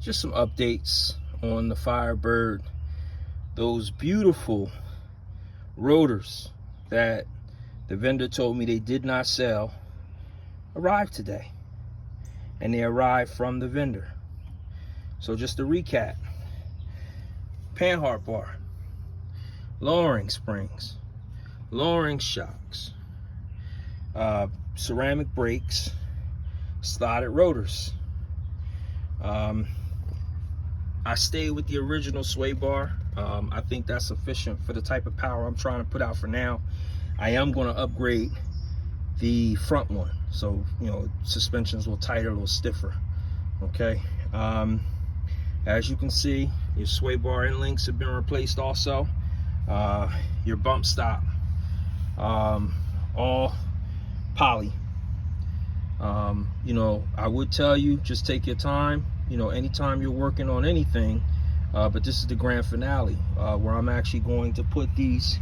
just some updates on the Firebird. Those beautiful rotors that the vendor told me they did not sell arrived today, and they arrived from the vendor. So just to recap: panhard bar, lowering springs, lowering shocks, ceramic brakes, slotted rotors. I stayed with the original sway bar. I think that's sufficient for the type of power I'm trying to put out for now. I am going to upgrade the front one, so suspension's a little tighter, a little stiffer. Okay. As you can see, your sway bar end links have been replaced also. Your bump stop, all poly. I would tell you, just take your time, anytime you're working on anything, but this is the grand finale, where I'm actually going to put these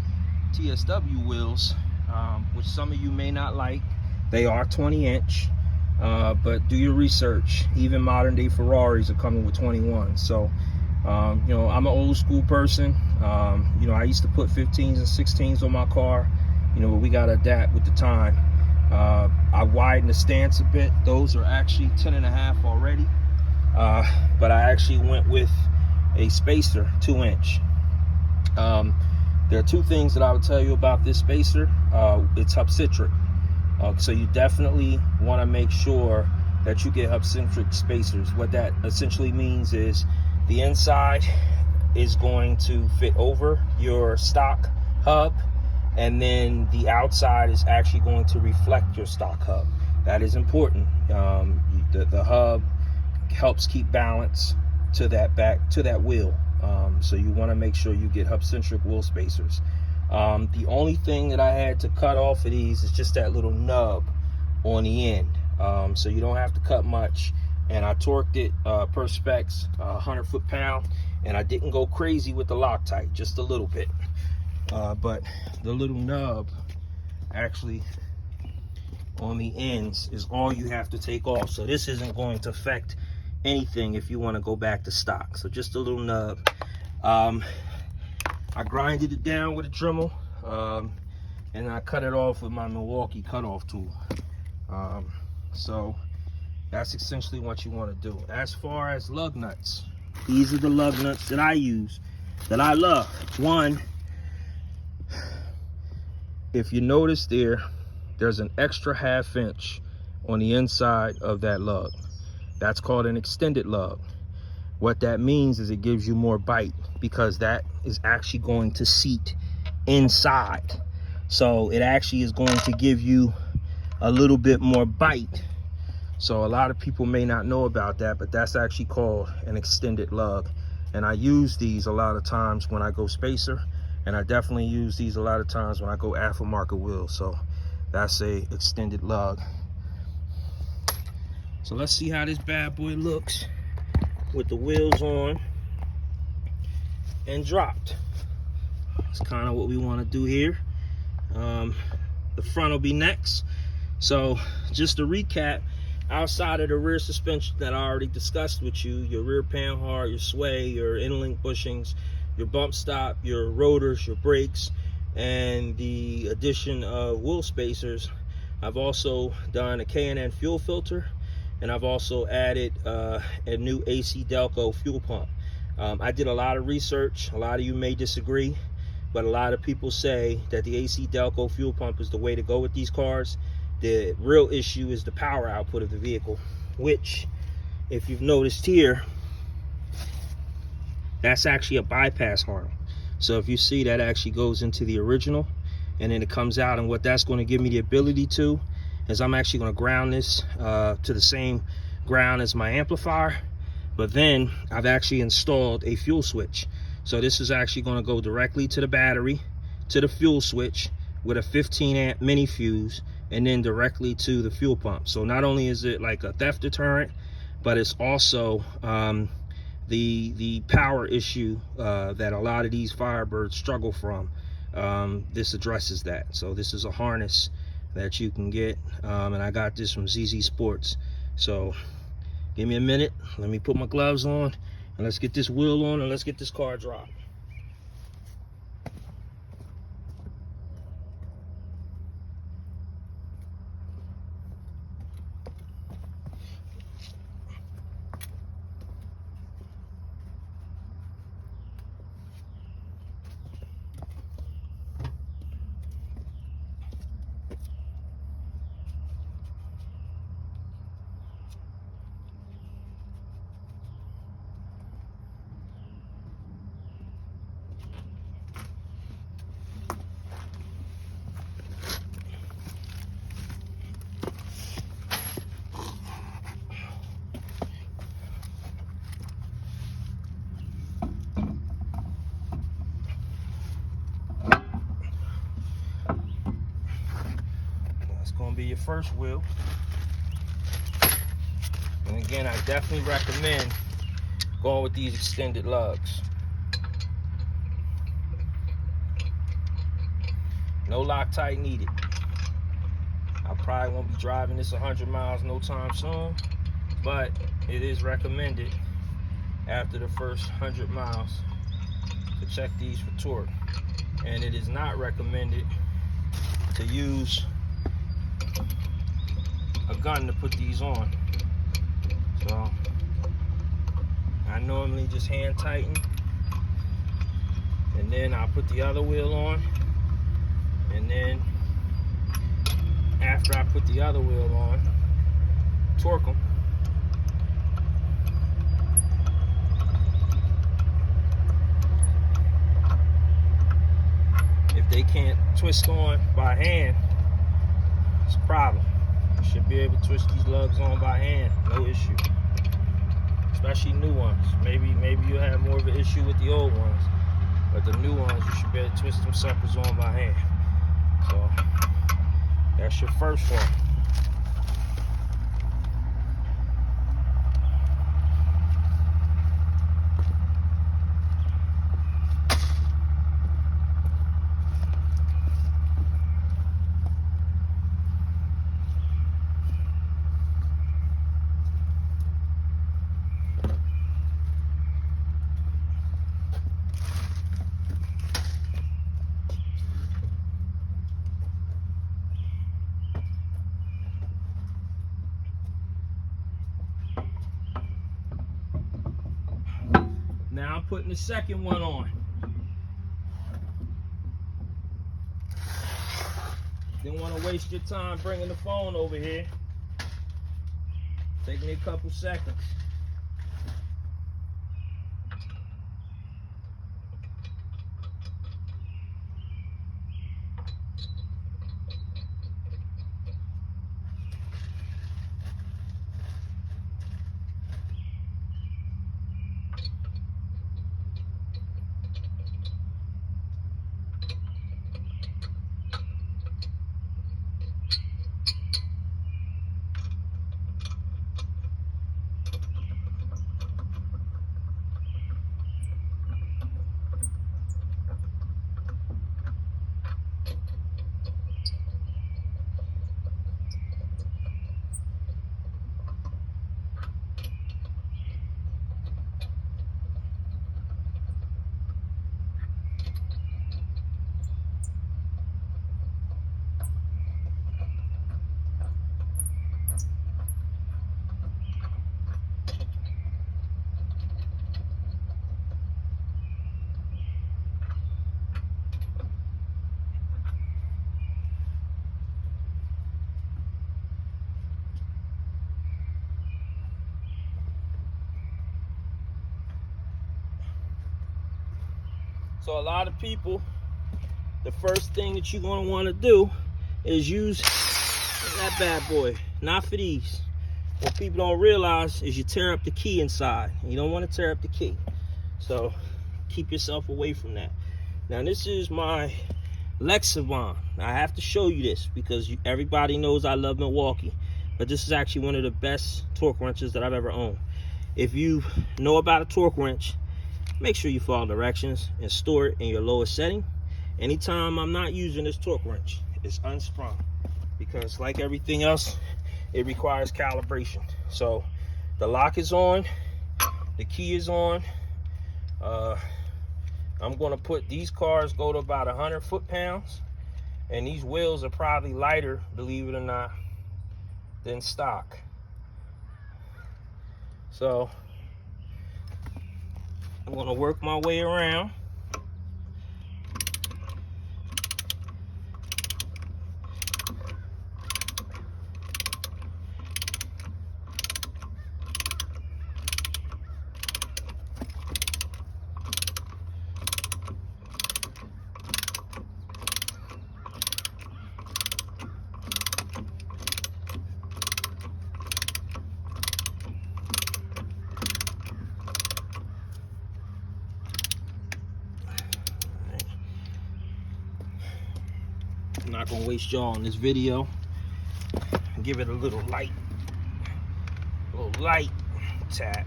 TSW wheels, which some of you may not like. They are 20-inch, but do your research. Even modern day Ferraris are coming with 21. So, I'm an old school person. I used to put 15s and 16s on my car, but we got to adapt with the time. I widened the stance a bit. Those are actually 10.5 already, but I actually went with a spacer 2-inch. There are two things that I would tell you about this spacer. It's hub-centric, so you definitely want to make sure that you get hub-centric spacers. What that essentially means is the inside is going to fit over your stock hub, and then the outside is actually going to reflect your stock hub. That is important. The hub helps keep balance to that wheel. So you want to make sure you get hub-centric wheel spacers. The only thing that I had to cut off of these is just that little nub on the end. So you don't have to cut much. And I torqued it per specs, 100 foot-pound, and I didn't go crazy with the Loctite, just a little bit. But the little nub actually on the ends is all you have to take off. So this isn't going to affect anything if you want to go back to stock. So just a little nub. I grinded it down with a Dremel, and I cut it off with my Milwaukee cutoff tool. So that's essentially what you want to do. As far as lug nuts, these are the lug nuts that I use, that I love. One, if you notice there's an extra 1/2 inch on the inside of that lug. That's called an extended lug. What that means is it gives you more bite, because that is actually going to seat inside. So it actually is going to give you a little bit more bite. So a lot of people may not know about that, but that's actually called an extended lug. And I use these a lot of times when I go spacer, and I definitely use these a lot of times when I go aftermarket wheels. So that's a extended lug. So let's see how this bad boy looks with the wheels on and dropped. That's kind of what we want to do here. The front will be next. So just to recap, outside of the rear suspension that I already discussed with you, your rear panhard, your sway, your end-link bushings, your bump stop, your rotors, your brakes, and the addition of wheel spacers, I've also done a K&N fuel filter, and I've also added a new AC Delco fuel pump. I did a lot of research. A lot of you may disagree, but a lot of people say that the AC Delco fuel pump is the way to go with these cars. The real issue is the power output of the vehicle, which, if you've noticed here, that's actually a bypass harness. So if you see, that actually goes into the original, and then it comes out, and what that's going to give me the ability to is I'm actually going to ground this to the same ground as my amplifier, but then I've actually installed a fuel switch. So this is actually going to go directly to the battery, to the fuel switch with a 15 amp mini fuse, and then directly to the fuel pump. So not only is it like a theft deterrent, but it's also the power issue that a lot of these Firebirds struggle from. This addresses that. So this is a harness that you can get, and I got this from ZZ Sports. So Give me a minute. Let me put my gloves on, and let's get this wheel on, and let's get this car dropped. Gonna be your first wheel. And again, I definitely recommend going with these extended lugs. No Loctite needed. I probably won't be driving this 100 miles no time soon, but it is recommended after the first 100 miles to check these for torque. And it is not recommended to use a gun to put these on. So I normally just hand tighten, and then I'll put the other wheel on, and then after I put the other wheel on, torque them. If they can't twist on by hand, it's a problem. You should be able to twist these lugs on by hand, no issue. Especially new ones. Maybe you'll have more of an issue with the old ones, but the new ones, you should be able to twist them suckers on by hand. So that's your first one. Now I'm putting the second one on. Didn't want to waste your time bringing the phone over here. Take me a couple seconds. So a lot of people, the first thing that you're going to want to do is use that bad boy. Not for these. What people don't realize is you tear up the key inside. You don't want to tear up the key. So keep yourself away from that. Now this is my Lexavon. I have to show you this because everybody knows I love Milwaukee. But this is actually one of the best torque wrenches that I've ever owned. If you know about a torque wrench, make sure you follow directions and store it in your lowest setting. Anytime I'm not using this torque wrench, it's unsprung because like everything else, it requires calibration. So The lock is on, the key is on. I'm gonna put, these cars go to about 100 foot-pounds, and these wheels are probably lighter, believe it or not, than stock. So I'm gonna work my way around. I'm not gonna waste y'all on this video. Give it a little light tap,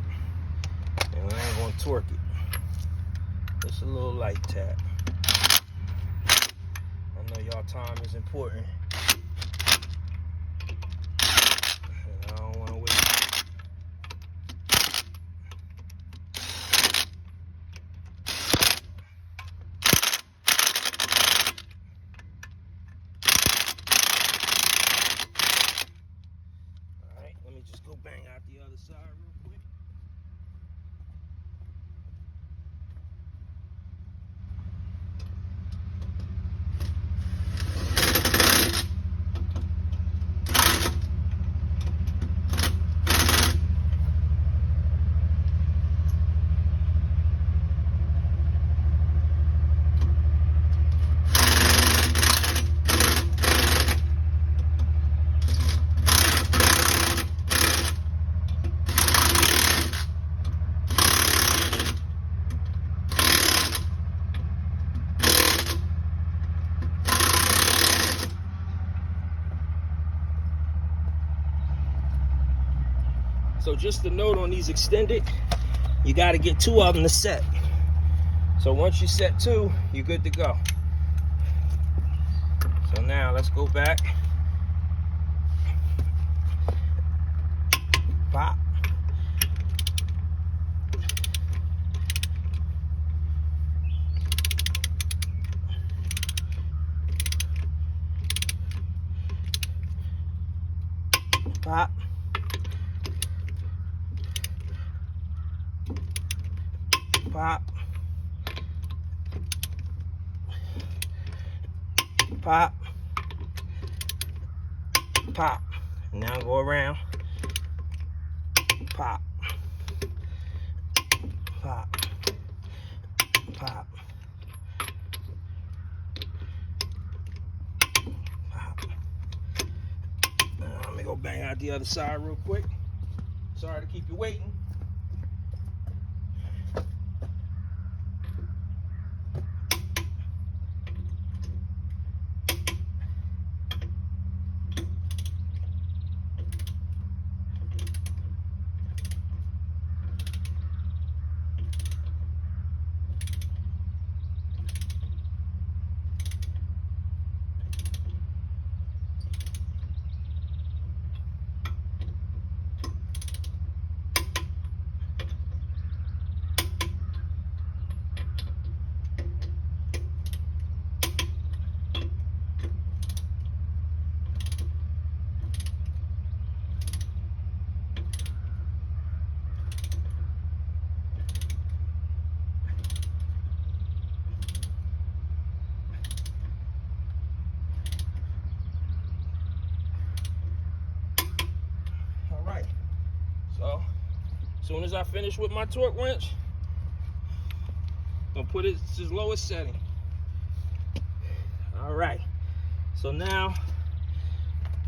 and I ain't gonna torque it. Just a little light tap. I know y'all time is important, and I don't wanna waste it. Just go bang out the other side real quick. So just a note on these extended, you got to get 2 of them to set. So once you set 2, you're good to go. So now let's go back. Pop. Pop. Pop. Pop. Pop. Now go around. Pop. Pop. Pop. Pop. Now, let me go bang out the other side real quick. Sorry to keep you waiting. So, as soon as I finish with my torque wrench, I'm gonna put it to its lowest setting. All right. So now,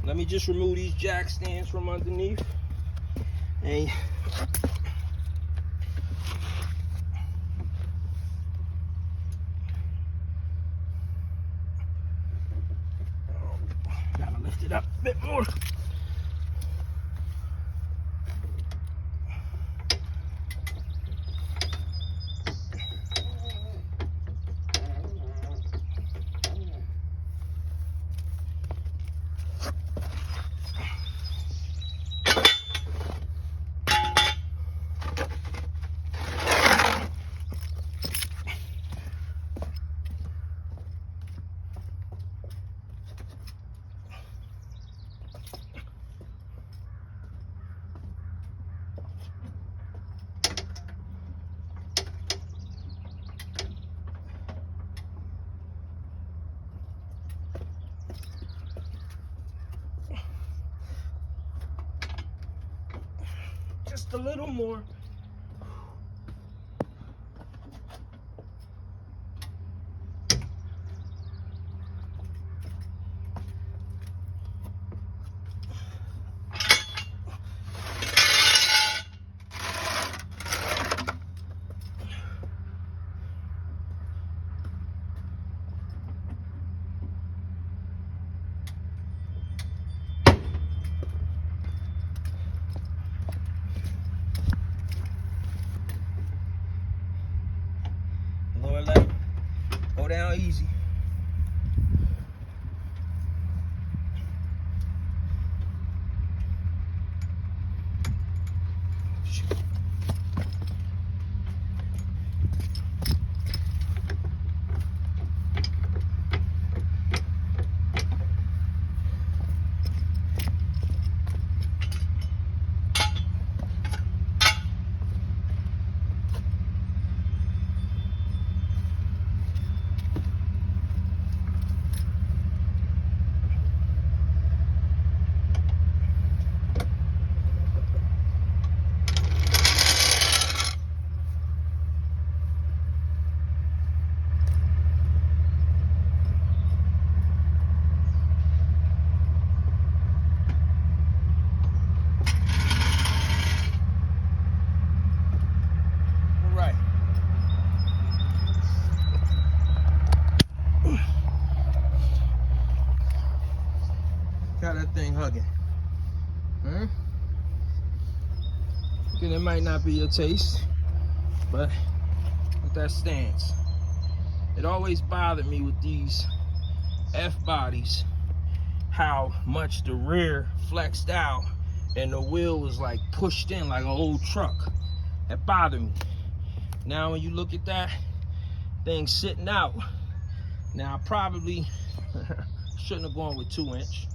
let me just remove these jack stands from underneath. And gotta lift it up a bit more. just a little more. Lower left, go down easy. Got that thing hugging. Again, it might not be your taste, but with that stance. It always bothered me with these F bodies, how much the rear flexed out and the wheel was like pushed in like an old truck. That bothered me. Now when you look at that thing sitting out, now I probably shouldn't have gone with 2-inch.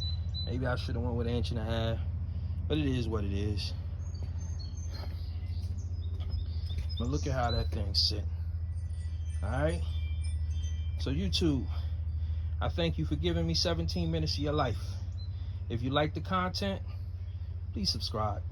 Maybe I should have went with 1.5 inches, but it is what it is. But look at how that thing's sitting. All right. So YouTube, I thank you for giving me 17 minutes of your life. If you like the content, please subscribe.